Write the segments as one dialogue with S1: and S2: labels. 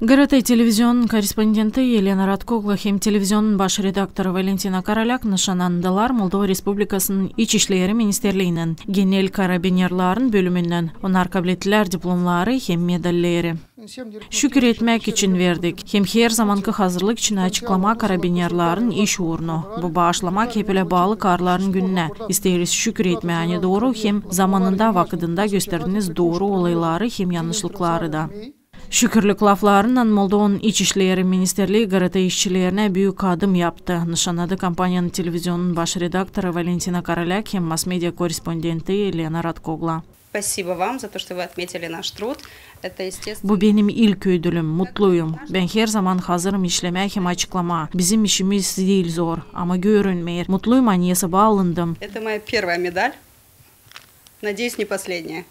S1: ГРТ телевизионның корреспонденті Елена Радкогла хем телевизионның баш редакторы Валентина Короляк нышанандылар Молдова Республикасының Ич ишлери министрлигинен, генерал карабинерларын бөлүмүнөн, онар кабилеттилер дипломлары хем медаллери. Şükür etmek için verdik. Hem her zamankı hazırlık için açıklama karabinlerlerin iş uğrunu. Bu bağışlamak hep öyle bağlı karların gününe. İsteriz şükür etmeyeni doğru hem zamanında vakıdında gösterdiğiniz doğru olayları hem yanlışlıkları da. Şükürlük laflarından Moldova'nın İç İşleri Ministerliği GRT işçilerine büyük adım yaptı. Nişanladı kampanyanın televizyonun baş redaktörü Valentina Korolyak hem mass media korrespondenti Елена Радкогла.
S2: Спасибо вам за то, что вы отметили наш труд. Это естественно.
S1: Bu benim ilk ödülüm, mutluyum. Ben her zaman hazırım işlemeye hem açıklama. Bizim işimiz değil zor ama görünmeyir. Mutluyum annesi bağlandım.
S2: Это моя первая медаль. Надеюсь, не последняя.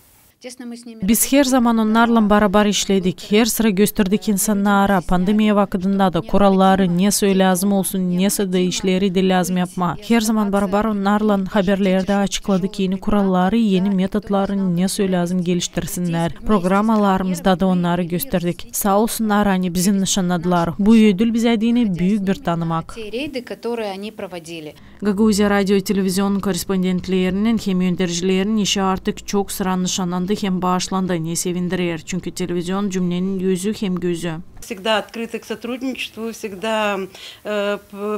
S1: Biz her zaman onlarla beraber işledik. Her sıra gösterdik insanlara. Pandemiya vakıdında da kuralları nesi lazım olsun, nesi de işleri de lazım yapma. Her zaman beraber onlarla haberlerde açıkladık yeni kuralları, yeni metotları nesi lazım geliştirsinler. Programalarımızda da onları gösterdik. Sağ olsunlar hani bizi nişanladılar. Bu ödül bize yine büyük bir tanımak. Gagauzya Radyo Televizyon korrespondentlerinin hem yöneticilerinin işi artık çok sıra nişanlandı hem bağışlandı ne sevindirir. Çünkü televizyon cümlenin yüzü hem gözü.
S2: Всегда открыты к сотрудничеству, всегда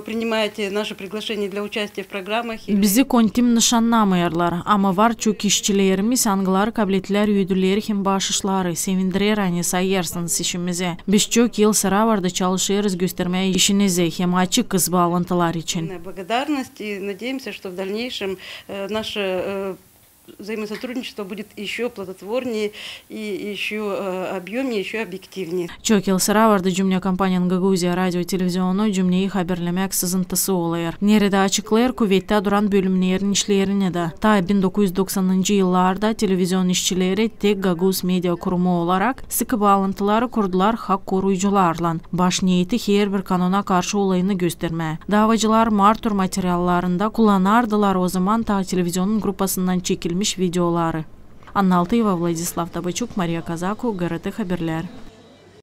S2: принимаете наше приглашение для участия в программах.
S1: Bizi kontim nişanlamayarlar ama var çok işçilerimiz angılar, kabiliyetler, ödülleri hem bağışışları sevindirir hani sayarsınız işimize. Biz çok yıl sıra vardı çalışıyoruz göstermeye işinize hem açıkız bağlantılar için.
S2: Благодарность и надеемся, что в дальнейшем наше взаимосотрудничество будет еще плодотворнее и еще объемнее, еще объективнее.
S1: Çok yıl sıra vardı cümle kampanyanın Gagauzya Radyo Televizyonu cümleyi haberlemek sızıntısı olayır. Nerede açıklayır kuvvette duran bölümlerin işlerini de. Ta 1990'lı yıllarda televizyon işçileri tek Gagauz Medya Kurumu olarak sıkı bağlantıları kurdular hak koruyucularla. Baş niyeti her bir kanuna karşı olayını gösterme. Davacılar martur materyallarında kullanardılar o zaman ta televizyonun grupasından çekilmiş videoları. Anna Altayeva, Владислав Табачук, Мария Казаку, ГРТ Haberler.